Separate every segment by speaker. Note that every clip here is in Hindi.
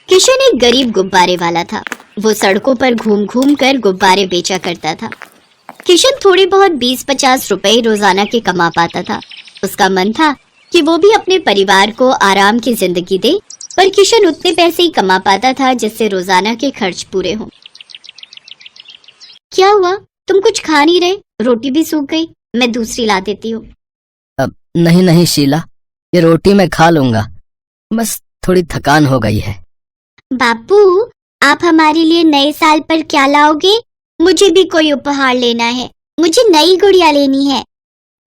Speaker 1: किशन एक गरीब गुब्बारे वाला था। वो सड़कों पर घूम घूम कर गुब्बारे बेचा करता था। किशन थोड़े बहुत 20-50 रुपए रोजाना के कमा पाता था। उसका मन था कि वो भी अपने परिवार को आराम की जिंदगी दे, पर किशन उतने पैसे ही कमा पाता था जिससे रोजाना के खर्च पूरे हों। क्या हुआ, तुम कुछ खा नहीं रहे? रोटी भी सूख गई, मैं दूसरी ला देती हूँ।
Speaker 2: अब नहीं नहीं शीला, ये रोटी मैं खा लूंगा, बस थोड़ी थकान हो गई है।
Speaker 1: बापू, आप हमारे लिए नए साल पर क्या लाओगे? मुझे भी कोई उपहार लेना है। मुझे नई गुड़िया लेनी है।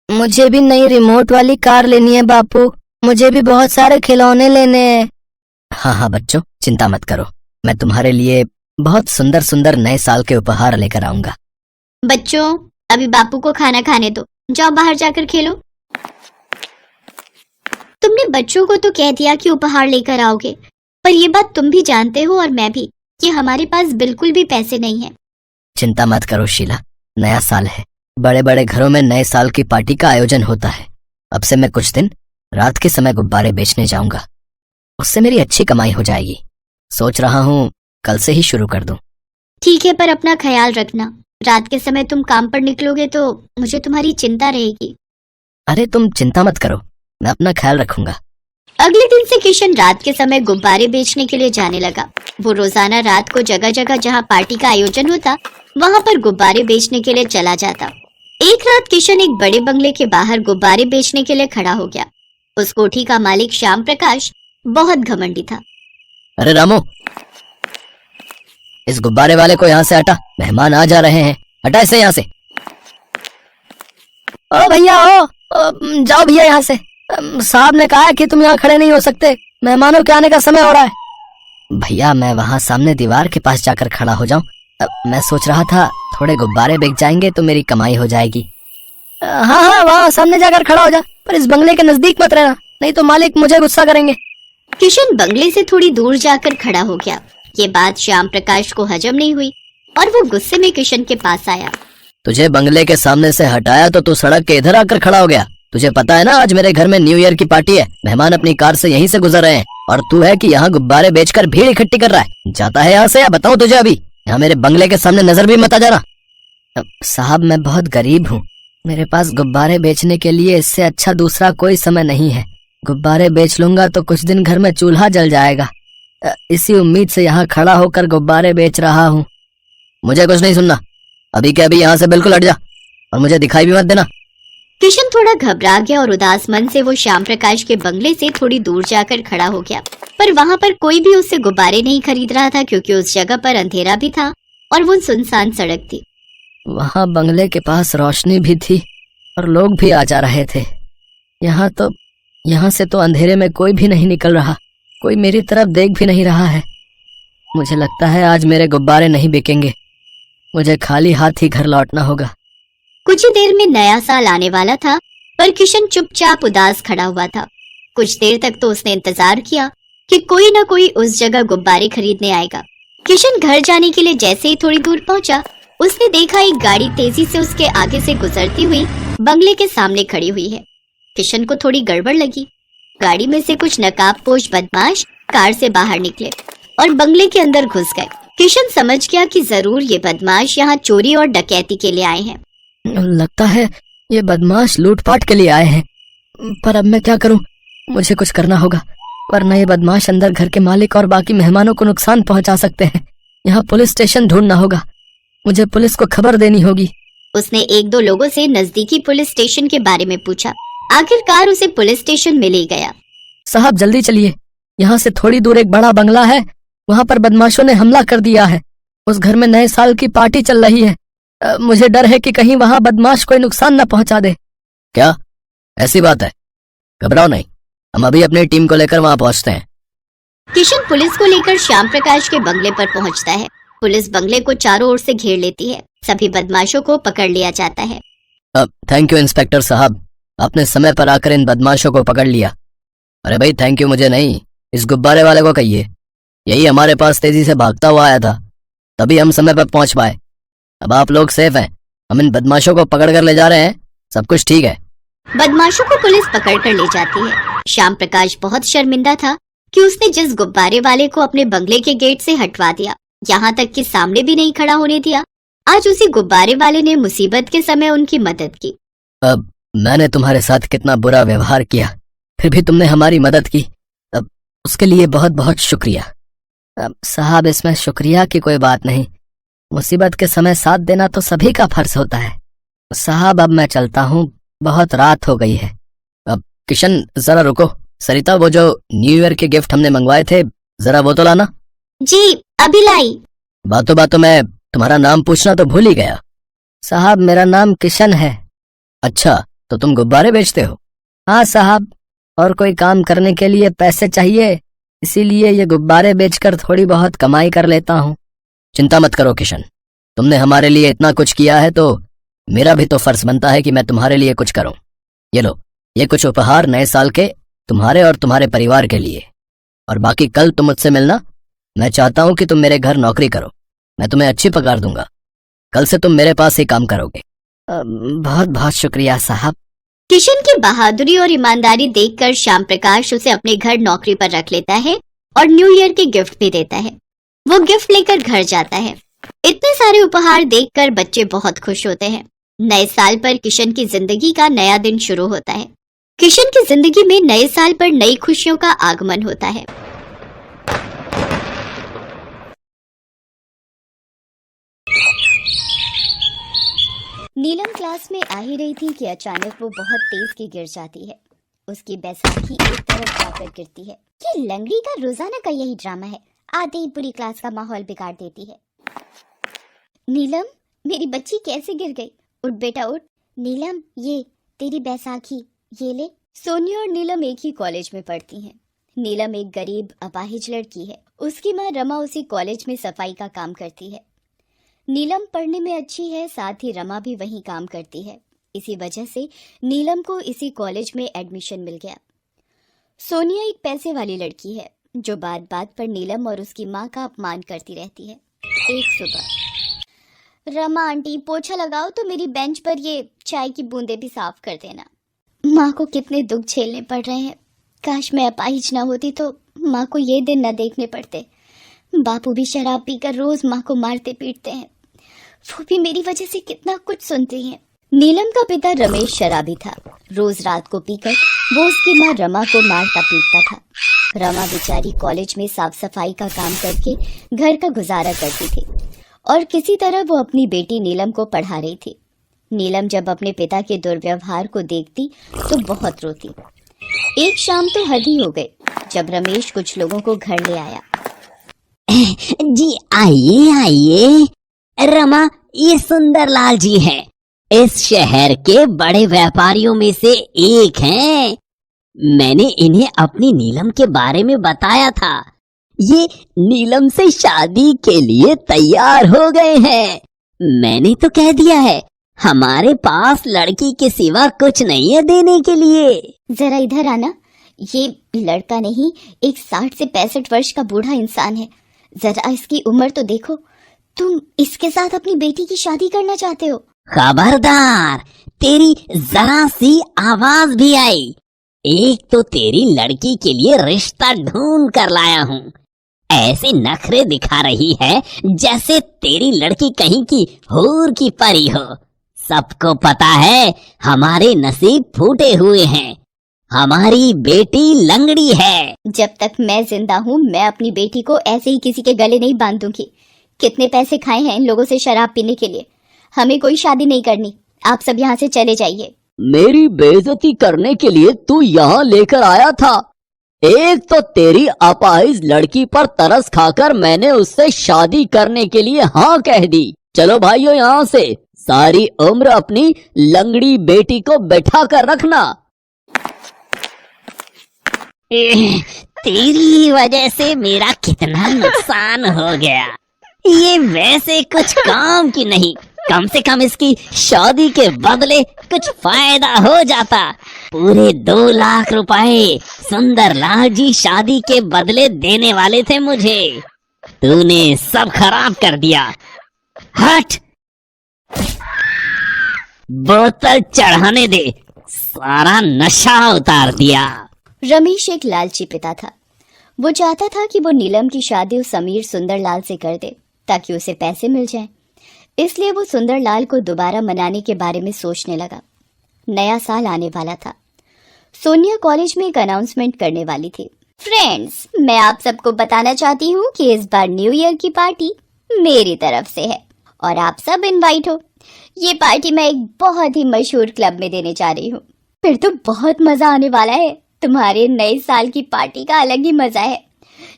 Speaker 2: मुझे भी नई रिमोट वाली कार लेनी है बापू। मुझे भी बहुत सारे खिलौने लेने हैं। हाँ हाँ बच्चों, चिंता मत करो, मैं तुम्हारे लिए बहुत सुंदर सुंदर नए साल के उपहार लेकर आऊंगा।
Speaker 1: बच्चों, अभी बापू को खाना खाने दो, जाओ बाहर जाकर खेलो। तुमने बच्चों को तो कह दिया कि उपहार लेकर आओगे, पर ये बात तुम भी जानते हो और मैं भी कि हमारे पास बिल्कुल भी पैसे नहीं हैं।
Speaker 2: चिंता मत करो शीला, नया साल है, बड़े बड़े घरों में नए साल की पार्टी का आयोजन होता है। अब से मैं कुछ दिन रात के समय गुब्बारे बेचने जाऊंगा, उससे मेरी अच्छी कमाई हो जाएगी। सोच रहा हूँ कल से ही शुरू कर दूं।
Speaker 1: ठीक है, पर अपना ख्याल रखना। रात के समय तुम काम पर निकलोगे तो मुझे तुम्हारी चिंता रहेगी।
Speaker 2: अरे तुम चिंता मत करो, मैं अपना ख्याल रखूंगा।
Speaker 1: अगले दिन से किशन रात के समय गुब्बारे बेचने के लिए जाने लगा। वो रोजाना रात को जगह जगह जहाँ पार्टी का आयोजन होता वहाँ पर गुब्बारे बेचने के लिए चला जाता। एक रात किशन एक बड़े बंगले के बाहर गुब्बारे बेचने के लिए खड़ा हो गया। उस कोठी का मालिक श्याम प्रकाश बहुत घमंडी था।
Speaker 2: अरे रामू, इस गुब्बारे वाले को यहाँ से हटा, मेहमान आ जा रहे हैं, हटा इसे यहाँ से। ओ भैया, ओ जाओ भैया यहाँ से, साहब ने कहा है कि तुम यहाँ खड़े नहीं हो सकते, मेहमानों के आने का समय हो रहा है। भैया मैं वहाँ सामने दीवार के पास जाकर खड़ा हो जाऊं? मैं सोच रहा था थोड़े गुब्बारे बिक जाएंगे तो मेरी कमाई हो जाएगी। हाँ हाँ, वहाँ सामने जाकर खड़ा हो जा, पर इस बंगले के नजदीक मत रहना, नहीं तो मालिक मुझे गुस्सा करेंगे।
Speaker 1: किशन बंगले से थोड़ी दूर जाकर खड़ा हो गया। ये बात श्याम प्रकाश को हजम नहीं हुई और वो गुस्से में किशन के पास आया।
Speaker 2: तुझे बंगले के सामने से हटाया तो तू सड़क के इधर आकर खड़ा हो गया। तुझे पता है ना आज मेरे घर में न्यू ईयर की पार्टी है, मेहमान अपनी कार से यहीं से गुजर रहे हैं और तू है कि यहाँ गुब्बारे बेचकर भीड़ इकट्ठी कर रहा है। जाता है यहाँ से या बताऊं तुझे? अभी यहाँ मेरे बंगले के सामने नजर भी मत आ जाना। साहब मैं बहुत गरीब हूँ, मेरे पास गुब्बारे बेचने के लिए इससे अच्छा दूसरा कोई समय नहीं है। गुब्बारे बेच लूंगा तो कुछ दिन घर में चूल्हा जल जाएगा, इसी उम्मीद से यहाँ खड़ा होकर गुब्बारे बेच रहा हूँ। मुझे कुछ नहीं सुनना, अभी के अभी यहाँ से बिल्कुल हट जा और मुझे दिखाई भी मत देना।
Speaker 1: किशन थोड़ा घबरा गया और उदास मन से वो श्याम प्रकाश के बंगले से थोड़ी दूर जाकर खड़ा हो गया, पर वहाँ पर कोई भी उससे गुब्बारे नहीं खरीद रहा था क्योंकि उस जगह पर अंधेरा भी था और वो सुनसान सड़क थी।
Speaker 2: वहाँ बंगले के पास रोशनी भी थी और लोग भी आ जा रहे थे। यहाँ से तो अंधेरे में कोई भी नहीं निकल रहा, कोई मेरी तरफ देख भी नहीं रहा है। मुझे लगता है आज मेरे गुब्बारे नहीं बिकेंगे, मुझे खाली हाथ ही घर लौटना होगा।
Speaker 1: कुछ ही देर में नया साल आने वाला था, पर किशन चुपचाप उदास खड़ा हुआ था। कुछ देर तक तो उसने इंतजार किया कि कोई न कोई उस जगह गुब्बारे खरीदने आएगा। किशन घर जाने के लिए जैसे ही थोड़ी दूर पहुंचा, उसने देखा एक गाड़ी तेजी से उसके आगे से गुजरती हुई बंगले के सामने खड़ी हुई है। किशन को थोड़ी गड़बड़ लगी। गाड़ी में से कुछ नकाबपोश बदमाश कार से बाहर निकले और बंगले के अंदर घुस गए। किशन समझ गया कि जरूर ये बदमाश यहाँ चोरी और डकैती के लिए आए हैं।
Speaker 2: लगता है ये बदमाश लूटपाट के लिए आए हैं, पर अब मैं क्या करूं? मुझे कुछ करना होगा, वरना ये बदमाश अंदर घर के मालिक और बाकी मेहमानों को नुकसान पहुंचा सकते हैं। यहाँ पुलिस स्टेशन ढूंढना होगा, मुझे पुलिस को खबर देनी होगी।
Speaker 1: उसने एक दो लोगों से नजदीकी पुलिस स्टेशन के बारे में पूछा। आखिरकार उसे पुलिस स्टेशन में ले गया।
Speaker 2: साहब जल्दी चलिए, यहाँ से थोड़ी दूर एक बड़ा बंगला है, वहाँ पर बदमाशों ने हमला कर दिया है। उस घर में नए साल की पार्टी चल रही है, मुझे डर है कि कहीं वहाँ बदमाश कोई नुकसान न पहुंचा दे। क्या ऐसी बात है? घबराओ नहीं, हम अभी अपनी टीम को लेकर वहाँ पहुँचते हैं।
Speaker 1: किशन पुलिस को लेकर श्याम प्रकाश के बंगले पर पहुँचता है। पुलिस बंगले को चारों ओर से घेर लेती है। सभी बदमाशों को पकड़ लिया जाता है।
Speaker 2: थैंक यू इंस्पेक्टर साहब, आपने समय पर आकर इन बदमाशों को पकड़ लिया। अरे भाई थैंक यू मुझे नहीं, इस गुब्बारे वाले को कहिए, यही हमारे पास तेजी से भागता हुआ आया था, तभी हम समय पर पहुंच पाए। अब आप लोग सेफ हैं, हम इन बदमाशों को पकड़ कर ले जा रहे हैं, सब कुछ ठीक है।
Speaker 1: बदमाशों को पुलिस पकड़ कर ले जाती है। श्याम प्रकाश बहुत शर्मिंदा था कि उसने जिस गुब्बारे वाले को अपने बंगले के गेट से हटवा दिया, यहाँ तक कि सामने भी नहीं खड़ा होने दिया, आज उसी गुब्बारे वाले ने मुसीबत के समय उनकी मदद की।
Speaker 2: अब मैंने तुम्हारे साथ कितना बुरा व्यवहार किया, फिर भी तुमने हमारी मदद की, अब उसके लिए बहुत बहुत शुक्रिया। अब साहब, इसमें शुक्रिया की कोई बात नहीं, मुसीबत के समय साथ देना तो सभी का फर्ज होता है। साहब, अब मैं चलता हूँ, बहुत रात हो गई है। अब किशन, जरा रुको। सरिता, वो जो न्यू ईयर के गिफ्ट हमने मंगवाए थे, जरा वो तो लाना।
Speaker 1: जी, अभी लाई।
Speaker 2: बातों बातों में तुम्हारा नाम पूछना तो भूल ही गया। साहब, मेरा नाम किशन है। अच्छा, तो तुम गुब्बारे बेचते हो? हाँ साहब, और कोई काम करने के लिए पैसे चाहिए, इसीलिए ये गुब्बारे बेचकर थोड़ी बहुत कमाई कर लेता हूँ। चिंता मत करो किशन, तुमने हमारे लिए इतना कुछ किया है तो मेरा भी तो फर्ज बनता है कि मैं तुम्हारे लिए कुछ करूं। ये लो, ये कुछ उपहार नए साल के तुम्हारे और तुम्हारे परिवार के लिए। और बाकी कल तुम मुझसे मिलना। मैं चाहता हूं कि तुम मेरे घर नौकरी करो, मैं तुम्हें अच्छी पगार दूंगा। कल से तुम मेरे पास ही काम करोगे। बहुत बहुत शुक्रिया साहब।
Speaker 1: किशन की बहादुरी और ईमानदारी देखकर श्याम प्रकाश उसे अपने घर नौकरी पर रख लेता है और न्यू ईयर के गिफ्ट भी देता है। वो गिफ्ट लेकर घर जाता है। इतने सारे उपहार देखकर बच्चे बहुत खुश होते हैं। नए साल पर किशन की जिंदगी का नया दिन शुरू होता है। किशन की जिंदगी में नए साल पर नई खुशियों का आगमन होता है। नीलम क्लास में आ ही रही थी कि अचानक वो बहुत तेज के गिर जाती है। उसकी बैसाखी एक तरफ जाकर गिरती है। ये लंगड़ी का रोजाना का यही ड्रामा है, आते ही पूरी क्लास का माहौल बिगाड़ देती है। नीलम, मेरी बच्ची कैसे गिर गई? उठ बेटा उठ। नीलम, ये तेरी बैसाखी, ये ले। सोनिया और नीलम एक ही कॉलेज में पढ़ती हैं। नीलम एक गरीब अपाहिज लड़की है। उसकी माँ रमा उसी कॉलेज में सफाई का काम करती है। नीलम पढ़ने में अच्छी है, साथ ही रमा भी वहीं काम करती है। इसी वजह से नीलम को इसी कॉलेज में एडमिशन मिल गया। सोनिया एक पैसे वाली लड़की है जो बात बात पर नीलम और उसकी माँ का अपमान करती रहती है। एक सुबह, रमा आंटी पोछा लगाओ तो मेरी बेंच पर ये चाय की बूंदें भी साफ कर देना। माँ को कितने दुख झेलने पड़ रहे हैं। काश मैं अपाहिज ना होती तो माँ को ये दिन न देखने पड़ते। बापू भी शराब पीकर रोज माँ को मारते पीटते हैं। वो भी मेरी वजह से कितना कुछ सुनती हैं। नीलम का पिता रमेश शराबी था। रोज रात को पीकर वो उसकी माँ रमा को मारता पीटता था। रमा बेचारी कॉलेज में साफ सफाई का काम करके घर का गुजारा करती थी और किसी तरह वो अपनी बेटी नीलम को पढ़ा रही थी। नीलम जब अपने पिता के दुर्व्यवहार को देखती तो बहुत रोती। एक शाम तो हद ही हो गई जब रमेश कुछ लोगों को घर ले आया।
Speaker 3: जी आइए आइए। रमा, ये सुंदरलाल जी हैं। इस शहर के बड़े व्यापारियों में से एक हैं। मैंने इन्हें अपनी नीलम के बारे में बताया था। ये नीलम से शादी के लिए तैयार हो गए हैं। मैंने तो कह दिया है, हमारे पास लड़की के सिवा कुछ नहीं है देने के लिए।
Speaker 1: जरा इधर आना। ये लड़का नहीं, एक 60 से 65 वर्ष का बूढ़ा इंसान है। जरा इसकी उम्र तो देखो। तुम इसके साथ अपनी बेटी की शादी करना चाहते हो?
Speaker 3: खबरदार, तेरी जरा सी आवाज भी आई, एक तो तेरी लड़की के लिए रिश्ता ढूंढ कर लाया हूँ। ऐसे नखरे दिखा रही है जैसे तेरी लड़की कहीं की हूर की परी हो। सबको पता है हमारे नसीब फूटे हुए हैं। हमारी बेटी लंगड़ी है।
Speaker 1: जब तक मैं जिंदा हूँ मैं अपनी बेटी को ऐसे ही किसी के गले नहीं बांध दूंगी। कितने पैसे खाए हैं इन लोगों से शराब पीने के लिए। हमें कोई शादी नहीं करनी। आप सब यहाँ से चले जाइए।
Speaker 3: मेरी बेइज्जती करने के लिए तू यहाँ लेकर आया था। एक तो तेरी अपाहिज लड़की पर तरस खाकर मैंने उससे शादी करने के लिए हाँ कह दी। चलो भाइयों यहाँ से, सारी उम्र अपनी लंगड़ी बेटी को बैठा कर रखना। तेरी वजह से मेरा कितना नुकसान हो गया। ये वैसे कुछ काम की नहीं, कम से कम इसकी शादी के बदले कुछ फायदा हो जाता। पूरे 2 लाख रुपए सुंदरलाल जी शादी के बदले देने वाले थे मुझे। तूने सब खराब कर दिया। हट, बोतल चढ़ाने दे, सारा नशा उतार दिया।
Speaker 1: रमेश एक लालची पिता था। वो चाहता था कि वो नीलम की शादी उस समीर सुंदरलाल से कर दे ताकि उसे पैसे मिल जाएं। इसलिए वो सुंदरलाल को दोबारा मनाने के बारे में सोचने लगा। नया साल आने वाला था। सोनिया कॉलेज में एक अनाउंसमेंट करने वाली थी। फ्रेंड्स, मैं आप सबको बताना चाहती हूँ कि इस बार न्यू ईयर की पार्टी मेरी तरफ से है और आप सब इनवाइट हो। ये पार्टी मैं एक बहुत ही मशहूर क्लब में देने जा रही हूँ। फिर तो बहुत मजा आने वाला है। तुम्हारे नए साल की पार्टी का अलग ही मजा है।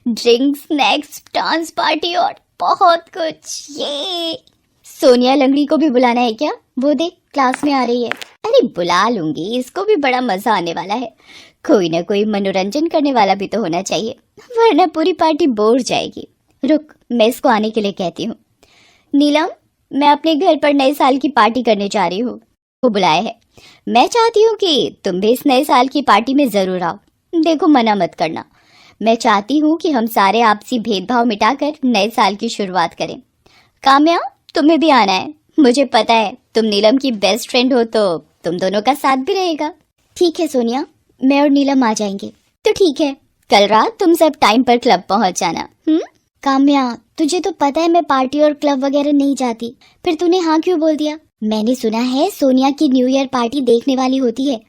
Speaker 1: ड्रिंक्स, स्नैक्स, डांस पार्टी और बहुत कुछ। ये सोनिया लंगड़ी को भी बुलाना है क्या? वो देख क्लास में आ रही है। अरे बुला लूंगी, इसको भी बड़ा मजा आने वाला है। कोई ना कोई मनोरंजन करने वाला भी तो होना चाहिए, वरना पूरी पार्टी बोर जाएगी। रुक, मैं इसको आने के लिए कहती हूँ। नीलम, मैं अपने घर पर नए साल की पार्टी करने जा रही हूँ। वो बुलाया है। मैं चाहती हूँ कि तुम भी इस नए साल की पार्टी में जरूर आओ। देखो, मना मत करना। मैं चाहती हूँ कि हम सारे आपसी भेदभाव मिटाकर नए साल की शुरुआत करें। काम्या, तुम्हें भी आना है। मुझे पता है तुम नीलम की बेस्ट फ्रेंड हो, तो तुम दोनों का साथ भी रहेगा। ठीक है सोनिया, मैं और नीलम आ जाएंगे। तो ठीक है, कल रात तुम सब टाइम पर क्लब पहुंच जाना। काम्या, तुझे तो पता है मैं पार्टी और क्लब वगैरह नहीं जाती, फिर तूने हाँ क्यों बोल दिया? मैंने सुना है सोनिया की न्यू ईयर पार्टी देखने वाली होती है।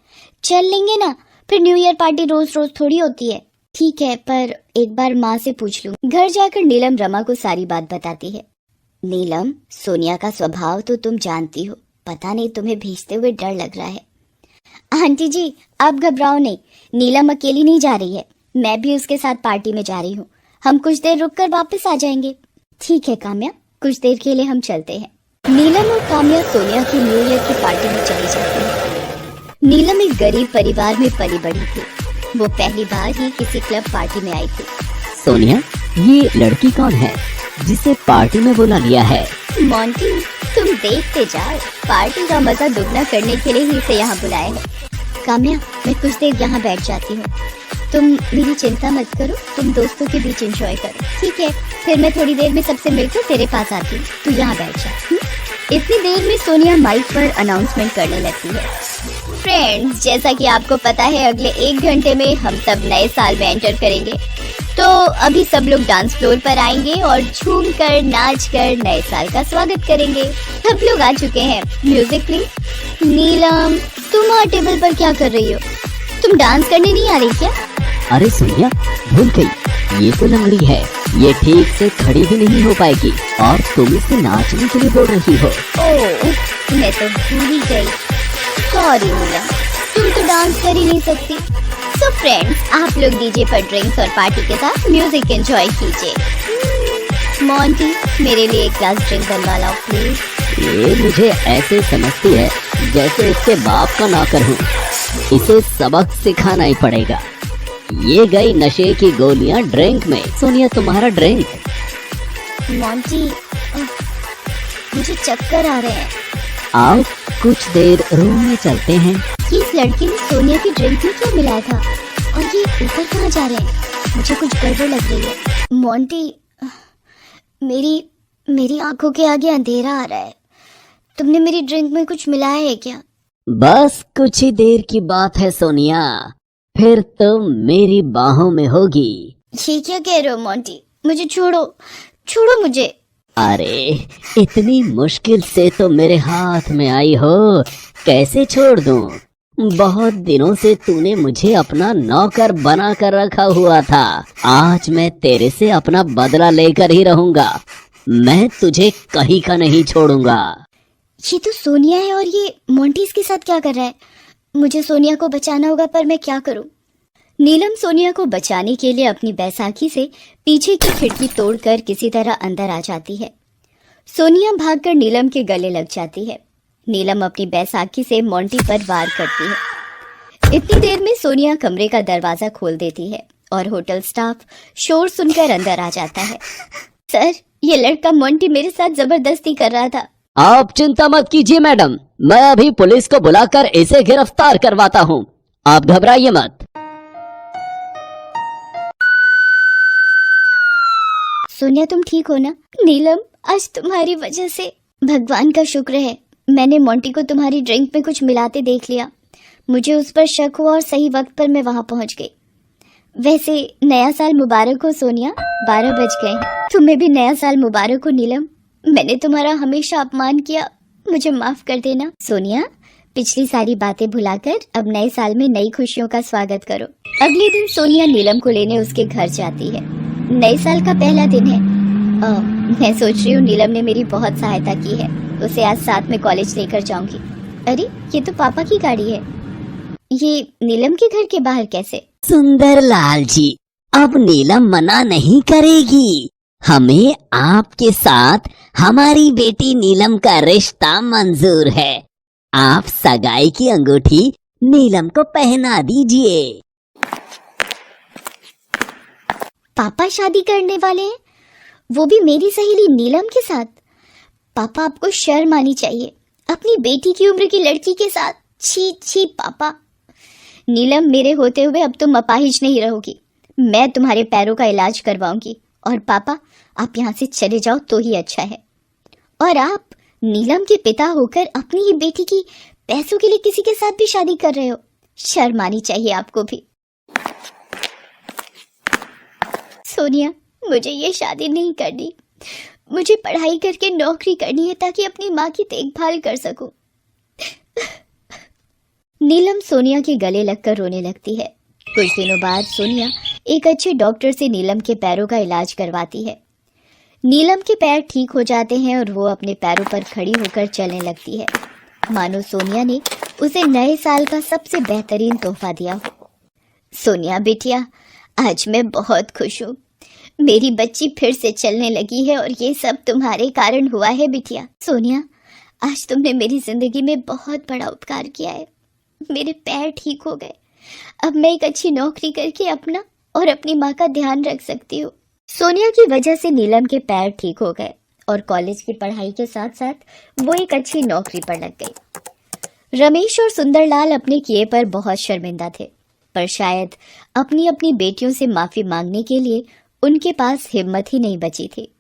Speaker 1: चल लेंगे ना, फिर न्यू ईयर पार्टी रोज रोज थोड़ी होती है। ठीक है, पर एक बार माँ से पूछ लूं। घर जाकर नीलम रमा को सारी बात बताती है। नीलम, सोनिया का स्वभाव तो तुम जानती हो, पता नहीं तुम्हें भेजते हुए डर लग रहा है। आंटी जी, आप घबराओ नहीं, नीलम अकेली नहीं जा रही है, मैं भी उसके साथ पार्टी में जा रही हूँ। हम कुछ देर रुककर वापस आ जाएंगे। ठीक है काम्या, कुछ देर के लिए हम चलते हैं। नीलम और काम्या सोनिया की न्यू ईयर की पार्टी में चली जाती है। नीलम एक गरीब परिवार में पली बड़ी थी। वो पहली बार ही किसी क्लब पार्टी में आई थी।
Speaker 3: सोनिया, ये लड़की कौन है जिसे पार्टी में बुला लिया है?
Speaker 1: मोंटी, तुम देखते जाओ, पार्टी का मजा दुगना करने के लिए ही इसे यहाँ बुलाया है। काम्या, मैं कुछ देर यहाँ बैठ जाती हूँ। तुम मेरी चिंता मत करो, तुम दोस्तों के बीच एंजॉय करो। ठीक है, फिर मैं थोड़ी देर में सबसे मिलकर तेरे पास आती हूँ, तू यहाँ बैठ जा। इतनी देर में सोनिया माइक पर अनाउंसमेंट करने लगती है। फ्रेंड्स, जैसा कि आपको पता है, अगले 1 घंटे में हम सब नए साल में एंटर करेंगे। तो अभी सब लोग डांस फ्लोर पर आएंगे और झूम कर नाच कर नए साल का स्वागत करेंगे। सब लोग आ चुके हैं, म्यूजिक प्लीज। नीलम, तुम वहाँ टेबल पर क्या कर रही हो? तुम डांस करने नहीं आ रही क्या?
Speaker 3: अरे सोनिया, भूल गई, ये तो लंगड़ी है, ये ठीक से खड़ी भी नहीं हो पाएगी और तुम इसे नाचने के लिए बोल रही हो।
Speaker 1: ओह, मैं तो भूल ही गई। सॉरी नीलम, तुम तो डांस कर ही नहीं सकती। तो फ्रेंड्स, आप लोग डीजे पर ड्रिंक्स और पार्टी के साथ म्यूजिक एंजॉय कीजिए। मोंटी, मेरे लिए एक ग्लास ड्रिंक बनवा लाओ प्लीज।
Speaker 3: ये मुझे ऐसे समझती है जैसे इसके बाप का नौकर हूँ। इसे सबक सिखाना ही पड़ेगा। ये गई नशे की गोलियां ड्रिंक में। सोनिया, तुम्हारा ड्रिंक।
Speaker 1: मोंटी, मुझे चक्कर आ रहे हैं।
Speaker 3: आओ कुछ देर रूम में चलते हैं।
Speaker 1: इस लड़की ने सोनिया की ड्रिंक में क्या मिलाया था और ये ऊपर कहाँ जा रहे हैं? मुझे कुछ गड़बड़ लग रही है। मोंटी, मेरी आंखों के आगे अंधेरा आ रहा है। तुमने मेरी ड्रिंक में कुछ मिलाया है क्या?
Speaker 3: बस कुछ ही देर की बात है सोनिया, फिर तुम मेरी बाहों में होगी।
Speaker 1: ये क्या कह रहे हो मोंटी? मुझे छोड़ो मुझे।
Speaker 3: अरे, इतनी मुश्किल से तो मेरे हाथ में आई हो, कैसे छोड़ दूं? बहुत दिनों से तूने मुझे अपना नौकर बना कर रखा हुआ था। आज मैं तेरे से अपना बदला लेकर ही रहूंगा। मैं तुझे कहीं का नहीं छोड़ूंगा।
Speaker 1: ये तो सोनिया है और ये मोंटी इसके साथ क्या कर रहा है? मुझे सोनिया को बचाना होगा, पर मैं क्या करूं? नीलम सोनिया को बचाने के लिए अपनी बैसाखी से पीछे की खिड़की तोड़कर किसी तरह अंदर आ जाती है। सोनिया भागकर नीलम के गले लग जाती है। नीलम अपनी बैसाखी से मोंटी पर वार करती है। इतनी देर में सोनिया कमरे का दरवाजा खोल देती है और होटल स्टाफ शोर सुनकर अंदर आ जाता है। सर, ये लड़का मोंटी मेरे साथ जबरदस्ती कर रहा था।
Speaker 3: आप चिंता मत कीजिए मैडम, मैं अभी पुलिस को बुलाकर इसे गिरफ्तार करवाता हूँ। आप घबराइए मत।
Speaker 1: सोनिया, तुम ठीक हो ना? नीलम, आज तुम्हारी वजह से भगवान का शुक्र है मैंने मोंटी को तुम्हारी ड्रिंक में कुछ मिलाते देख लिया। मुझे उस पर शक हुआ और सही वक्त पर मैं वहां पहुंच गई। वैसे नया साल मुबारक हो सोनिया। 12 बज गए हैं। तुम्हें भी नया साल मुबारक हो नीलम। मैंने तुम्हारा हमेशा अपमान किया, मुझे माफ कर देना। सोनिया, पिछली सारी बातें भुलाकर अब नए साल में नई खुशियों का स्वागत करो। अगले दिन सोनिया नीलम को लेने उसके घर जाती है। नए साल का पहला दिन है। मैं सोच रही हूँ नीलम ने मेरी बहुत सहायता की है, उसे आज साथ में कॉलेज लेकर जाऊंगी। अरे ये तो पापा की गाड़ी है। ये नीलम के घर के बाहर कैसे?
Speaker 3: सुंदरलाल जी, अब नीलम मना नहीं करेगी। हमें आपके साथ हमारी बेटी नीलम का रिश्ता मंजूर है। आप सगाई की अंगूठी नीलम को पहना दीजिए।
Speaker 1: पापा शादी करने वाले हैं, वो भी मेरी सहेली नीलम के साथ। पापा, आपको शर्म आनी चाहिए अपनी बेटी की उम्र की लड़की के साथ। छी छी पापा। नीलम, मेरे होते हुए अब तुम अपाहिज नहीं रहोगी। मैं तुम्हारे पैरों का इलाज करवाऊंगी। और पापा, आप यहाँ से चले जाओ तो ही अच्छा है। और आप नीलम के पिता होकर अपनी ही बेटी की पैसों के लिए किसी के साथ भी शादी कर रहे हो। शर्म आनी चाहिए आपको भी। सोनिया, मुझे ये शादी नहीं करनी। मुझे पढ़ाई करके नौकरी करनी है ताकि अपनी माँ की देखभाल कर सकूं। नीलम सोनिया के गले लगकर रोने लगती है। कुछ दिनों बाद सोनिया एक अच्छे डॉक्टर से नीलम के पैरों का इलाज करवाती है। नीलम के पैर ठीक हो जाते हैं और वो अपने पैरों पर खड़ी होकर चलने लगती है, मानो सोनिया ने उसे नए साल का सबसे बेहतरीन तोहफा दिया हो। सोनिया बेटिया, आज मैं बहुत खुश हूँ। मेरी बच्ची फिर से चलने लगी है और ये सब तुम्हारे कारण हुआ है बिटिया। सोनिया, आज तुमने मेरी जिंदगी में बहुत बड़ा उपकार किया है। मेरे पैर ठीक हो गए। अब मैं एक अच्छी नौकरी करके अपना और अपनी माँ का ध्यान रख सकती हूँ। सोनिया की वजह से नीलम के पैर ठीक हो गए और कॉलेज की पढ़ाई के साथ साथ वो एक अच्छी नौकरी पर लग गई। रमेश और सुंदरलाल अपने किए पर बहुत शर्मिंदा थे, पर शायद अपनी अपनी बेटियों से माफी मांगने के लिए उनके पास हिम्मत ही नहीं बची थी।